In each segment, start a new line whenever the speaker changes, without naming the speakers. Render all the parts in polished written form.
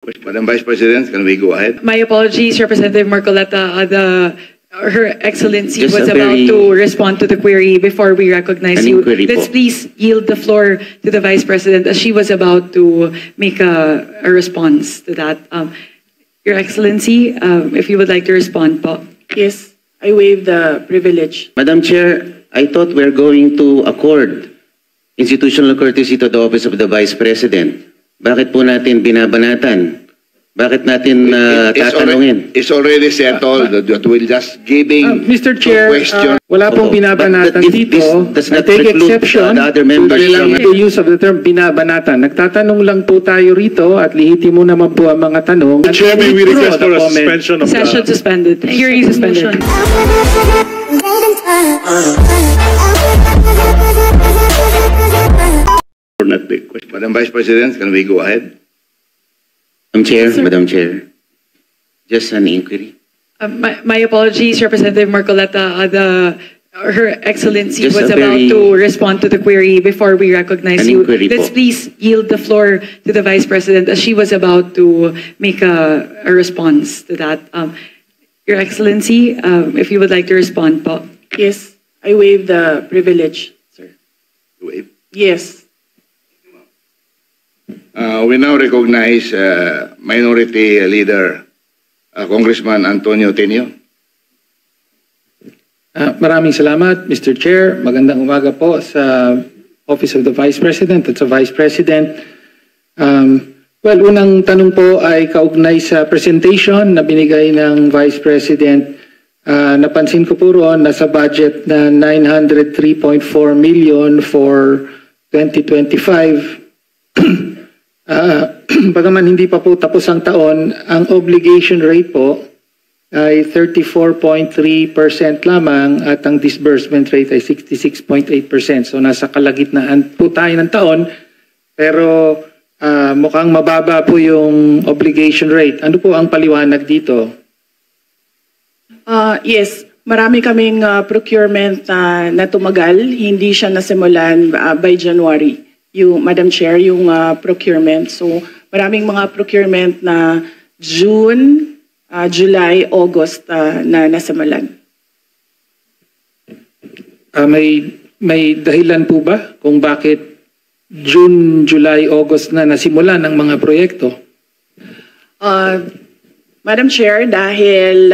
Madam Vice President, can we go ahead?
My apologies, Representative Marcoleta. Her Excellency
Just
was
a
about
very-
to respond to the query before we recognize
An
you.
inquiry
Let's
po.
please yield the floor to the Vice President as she was about to make a response to that. Your Excellency, if you would like to respond po.
Yes, I waive the privilege.
Madam Chair, I thought we're going to accord institutional courtesy to the Office of the Vice President. Bakit po natin binabanatan? Bakit natin tatanungin?
It's already settled that we'll just giving
Mr. Chair,
question.
wala pong
Opo.
binabanatan
But
dito.
does
I
not
take
preclude
exception
the other members
to
from-
the use of the term binabanatan. Nagtatanong lang po tayo rito at lihitimo naman po ang mga tanong.
Chair, may we
Withdraw
request
the
for a
comment.
suspension of
Session
the...
suspended. Hearing suspended.
Or not the question. Madam Vice President, can we go ahead?
Madam Chair, just an inquiry.
My apologies, Representative Marcoleta. Her Excellency
Just
was
a
about
very-
to respond to the query before we recognize
An
you.
inquiry po.
Let's please yield the floor to the Vice President as she was about to make a response to that. Your Excellency, if you would like to respond po.
Yes, I waive the privilege, sir.
Wait.
Yes.
We now recognize Minority Leader Congressman Antonio Tenio.
Maraming salamat, Mr. Chair. Magandang umaga po sa Office of the Vice President at sa Vice President. Well, unang tanong po ay kaugnay sa presentation na binigay ng Vice President. Napansin ko po roon na sa budget na 903.4 million for 2025. Bagaman hindi pa po tapos ang taon, ang obligation rate po ay 34.3% lamang at ang disbursement rate ay 66.8%. So nasa kalagitnaan po tayo ng taon, pero mukhang mababa po yung obligation rate. Ano po ang paliwanag dito?
Yes, marami kaming procurement na tumagal. Hindi siya nasimulan by January, Madam Chair, yung procurement. So maraming mga procurement na June, July, August na nasimulan.
May dahilan po ba kung bakit June, July, August na nasimulan ang mga proyekto?
Madam Chair, dahil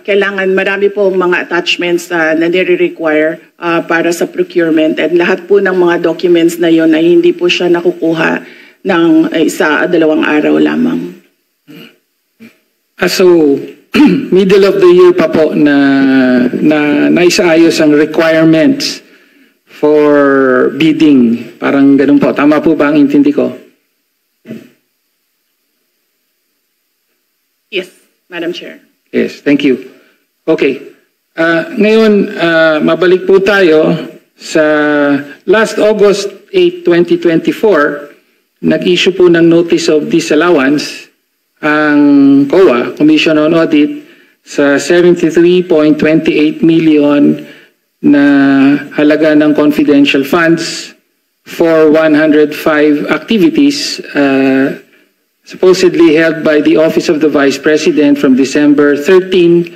kailangan marami po mga attachments na nire-require para sa procurement and lahat po ng mga documents na yon ay hindi po siya nakukuha ng isa, dalawang araw lamang.
So, middle of the year pa po na naisaayos ang requirements for bidding. Parang ganun po. Tama po ba ang intindi ko?
Yes, Madam Chair.
Yes, thank you. Okay. Ngayon, mabalik po tayo sa last August 8, 2024, nag-issue po ng Notice of Disallowance ang COA, Commission on Audit, sa 73.28 million na halaga ng confidential funds for 105 activities supposedly held by the Office of the Vice President from December 13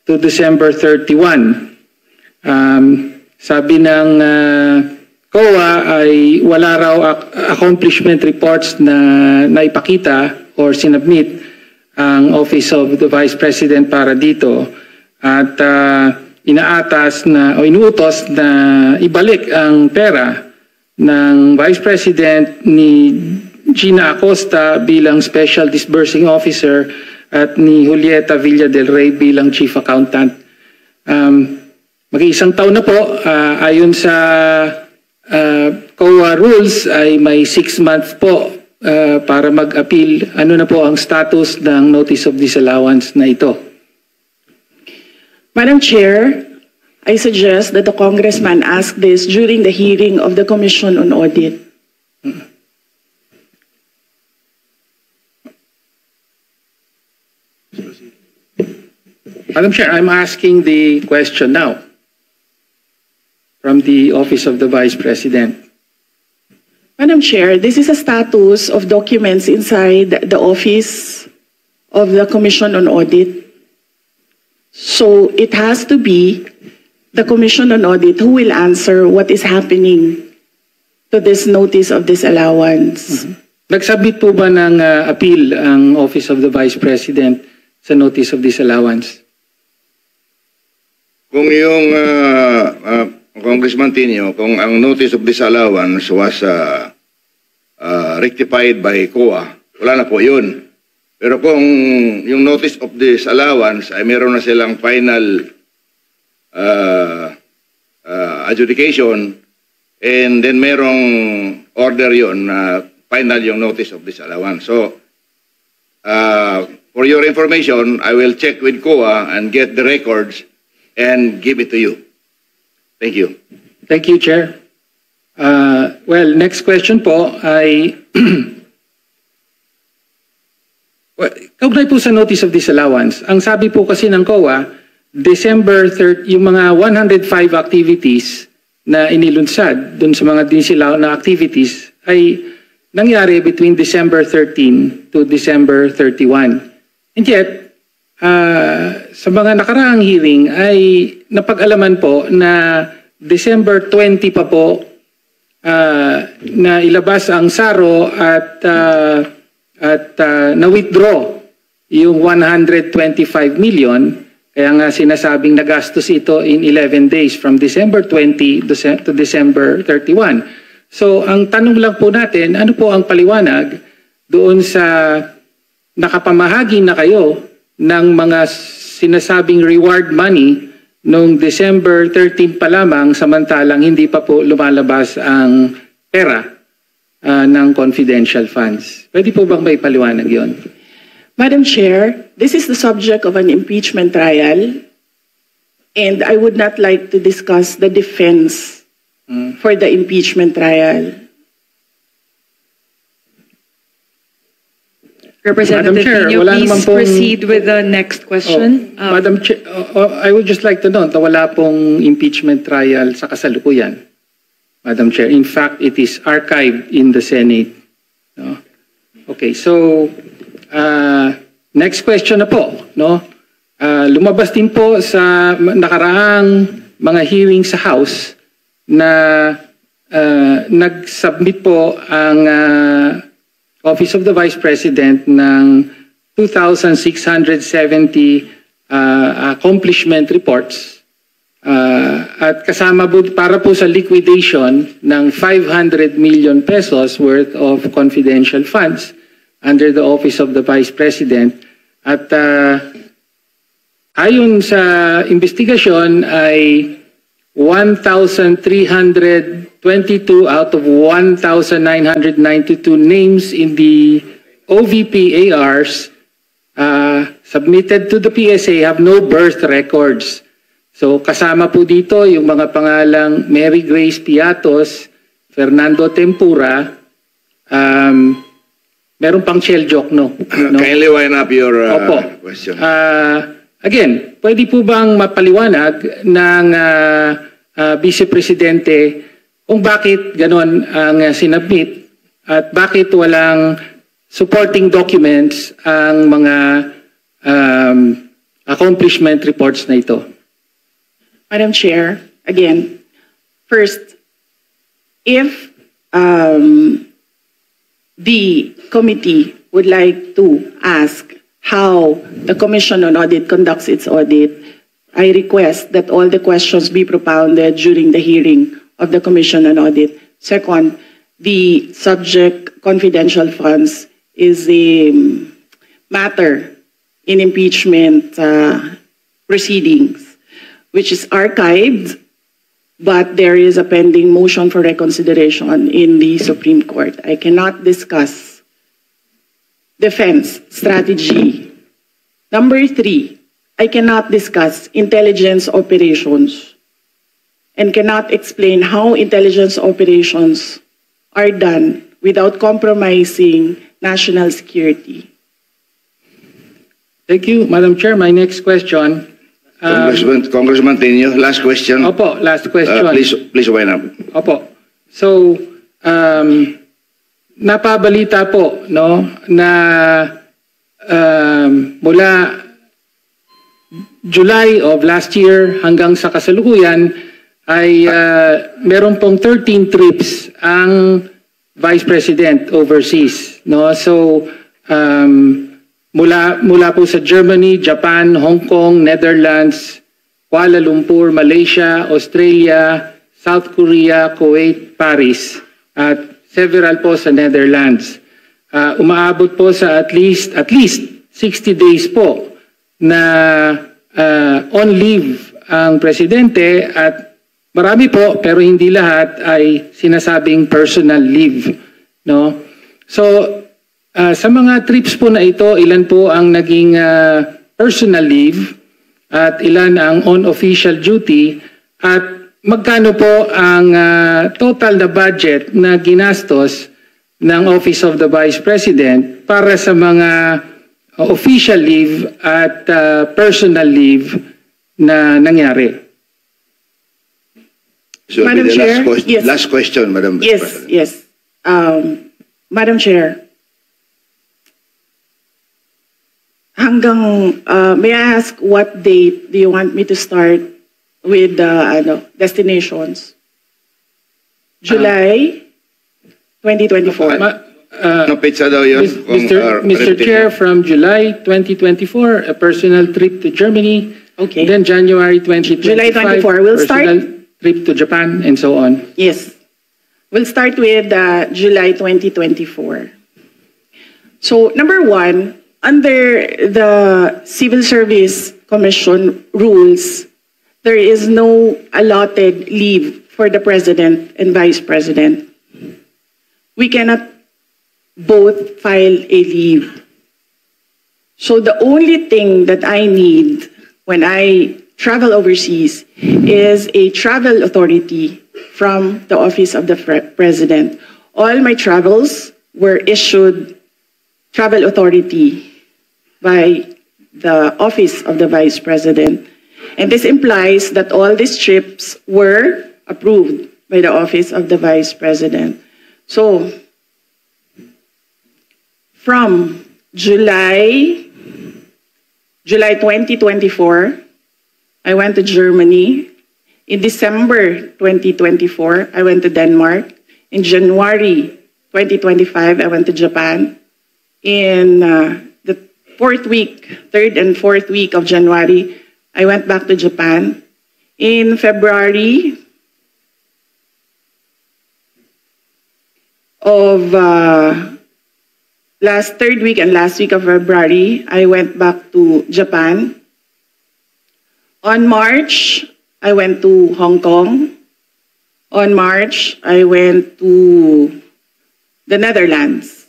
to December 31. Sabi ng COA ay wala raw accomplishment reports na naipakita or sinubmit ang Office of the Vice President para dito at inaatas na o inuutos na ibalik ang pera ng Vice President ni Gina Acosta bilang Special Disbursing Officer at ni Julieta Villa del Rey bilang Chief Accountant. Mag-iisang taon na po, ayon sa COA rules ay may 6 months po para mag-appeal. Ano na po ang status ng Notice of Disallowance na ito?
Madam Chair, I suggest that the Congressman ask this during the hearing of the Commission on Audit.
Madam Chair, I'm asking the question now from the Office of the Vice President.
Madam Chair, this is a status of documents inside the office of the Commission on Audit. So it has to be the Commission on Audit who will answer what is happening to this notice of disallowance.
Nagsubmit po ba ng appeal ang Office of the Vice President sa notice of disallowance?
Kung yung Congressman Tinio, kung ang notice of disallowance was rectified by COA, wala na po yun. Pero kung yung notice of disallowance ay meron na silang final adjudication and then merong order yun na final yung notice of disallowance. So, for your information, I will check with COA and get the records and give it to you. Thank you.
Thank you, Chair. Well, next question po ay kaugnay po sa notice of disallowance. Ang sabi po kasi ng COA, December 3, yung mga 105 activities na inilunsad dun sa mga disilaw na activities ay nangyari between December 13 to December 31. And yet, sa mga nakaraang hearing ay napag-alaman po na December 20 pa po na ilabas ang SARO at na-withdraw yung 125 million. Kaya nga sinasabing nagastos ito in 11 days from December 20 to December 31. So ang tanong lang po natin, ano po ang paliwanag doon sa nakapamahagi na kayo ng mga sinasabing reward money noong December 13 pa lamang samantalang hindi pa po lumalabas ang pera ng confidential funds. Pwede po bang may paliwanag yon?
Madam Chair, this is the subject of an impeachment trial, and I would not like to discuss the defense for the impeachment trial.
Representative
Chair,
Nino,
wala
please
naman pong-
proceed with the next question.
Madam Chair, I would just like to note na wala pong impeachment trial sa kasalukuyan. Madam Chair, in fact, it is archived in the Senate. No? Okay, so next question na po. No? Lumabas din po sa nakaraang mga hearing sa House na nag-submit po ang Office of the Vice President ng 2,670 accomplishment reports at kasama po para po sa liquidation ng 500 million pesos worth of confidential funds under the Office of the Vice President. At ayon sa investigasyon ay 1,322 out of 1,992 names in the OVP ARs submitted to the PSA have no birth records. So kasama po dito yung mga pangalang Mary Grace Piatos, Fernando Tempura, meron pang shell joke, no?
Kindly wind up your question.
Again, pwede po bang mapaliwanag ng Vice Presidente kung bakit ganon ang sinabmit at bakit walang supporting documents ang mga accomplishment reports na ito?
Madam Chair, again, first, if the committee would like to ask how the Commission on Audit conducts its audit, I request that all the questions be propounded during the hearing of the Commission on Audit. Second, the subject confidential funds is a matter in impeachment proceedings, which is archived, but there is a pending motion for reconsideration in the Supreme Court. I cannot discuss defense strategy. Number 3, I cannot discuss intelligence operations and cannot explain how intelligence operations are done without compromising national security.
Thank you, Madam Chair. My next question.
Congressman Tenyo, last question.
Opo, last question.
Please wind up.
Opo. So, napabalita po, no, na mula July of last year hanggang sa kasalukuyan ay meron pong 13 trips ang Vice President overseas, no? So mula po sa Germany, Japan, Hong Kong, Netherlands, Kuala Lumpur, Malaysia, Australia, South Korea, Kuwait, Paris, at several po sa Netherlands. Umaabot po sa at least 60 days po na on leave ang presidente, at marami po pero hindi lahat ay sinasabing personal leave, no? So sa mga trips po na ito, ilan po ang naging personal leave at ilan ang on official duty, at magkano po ang total na budget na ginastos ng Office of the Vice President para sa mga official leave at personal leave na nangyari?
So
Madam Chair, yes.
Last question, Madam Vice President.
Yes. Madam Chair, may I ask what date do you want me to start with destinations? July 2024.
No pizza daw yun?
Mr. Chair, from July 2024, a personal trip to Germany.
Okay.
Then January 2025,
July 24. We'll
personal
start.
trip to Japan, and so on.
Yes. We'll start with July 2024. So, number one, under the Civil Service Commission rules, there is no allotted leave for the President and Vice President. We cannot both file a leave. So the only thing that I need when I travel overseas is a travel authority from the Office of the President. All my travels were issued travel authority by the Office of the Vice President. And this implies that all these trips were approved by the Office of the Vice President. So, from July 2024, I went to Germany. In December 2024, I went to Denmark. In January 2025, I went to Japan. In the third and fourth week of January, I went back to Japan. In February of third week and last week of February, I went back to Japan. On March, I went to Hong Kong. On March, I went to the Netherlands.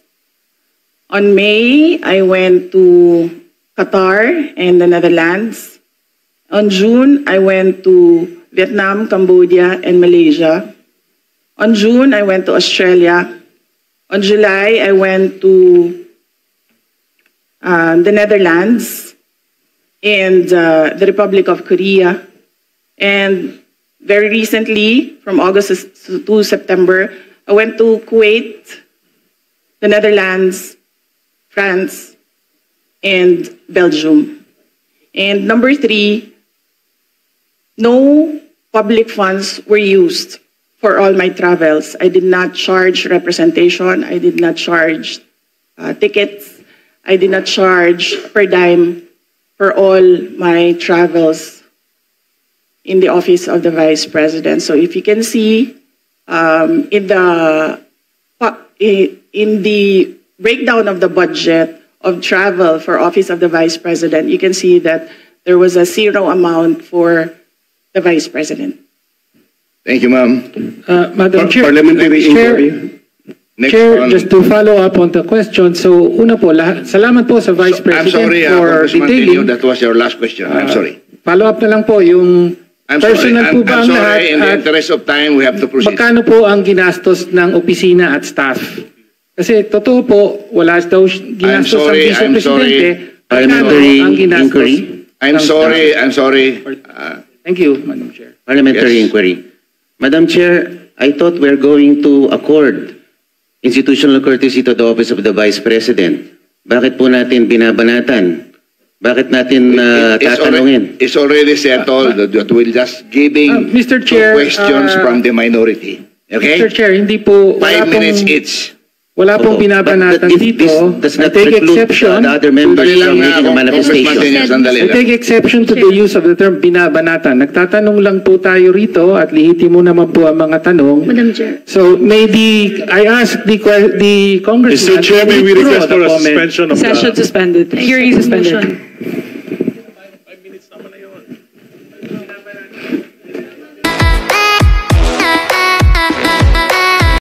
On May, I went to Qatar and the Netherlands. On June, I went to Vietnam, Cambodia, and Malaysia. On June, I went to Australia. On July, I went to the Netherlands and the Republic of Korea. And very recently, from August to September, I went to Kuwait, the Netherlands, France, and Belgium. And number three, no public funds were used for all my travels. I did not charge representation. I did not charge tickets. I did not charge per dime for all my travels in the Office of the Vice President. So if you can see in the breakdown of the budget of travel for Office of the Vice President, you can see that there was a zero amount for the Vice President.
Thank you, ma'am.
Madam Chair,
Parliamentary inquiry.
Next
Chair,
one.
just to follow up on the question. So, una po, salamat po sa Vice
I'm
President
sorry,
for
Congressman Tenyo,
detailing.
that was your last question. I'm sorry.
Follow up na lang po yung
I'm sorry.
personal po ba
I'm
ang lahat
sorry. In the
at
interest of time, we have to proceed.
magkano po ang ginastos ng opisina at staff? Kasi totoo po, wala daw ginastos ang Vice
I'm
Presidente.
Parliamentary
Magkano ang ginastos
inquiry.
I'm
ng
sorry.
staff?
I'm sorry.
Thank you, Madam Chair.
Parliamentary
Yes.
inquiry. Madam Chair, I thought we're going to accord institutional courtesy to the office of the Vice President. Bakit po natin binabanatan? Bakit natin tatanungin?
It's already settled that we're just giving
Mr. Chair,
questions from the minority. Okay?
Mr. Chair, hindi po...
5 minutes each.
Wala pong
Opo.
binabanatan
But if
dito.
this does
I
not
take
preclude
exception.
the other members
Sandali lang,
from making a
Congressman
manifestation.
Tenyo, sandali
I
lang.
take exception to the use of the term binabanatan. Nagtatanong lang po tayo rito at lihitimo naman po ang mga tanong.
Madam Chair.
So maybe I ask the congressman.
Mr. Chair, may we
to withdraw
request for
the
a
comment.
suspension of
Session
the...
suspended. Hearing suspended.
Motion.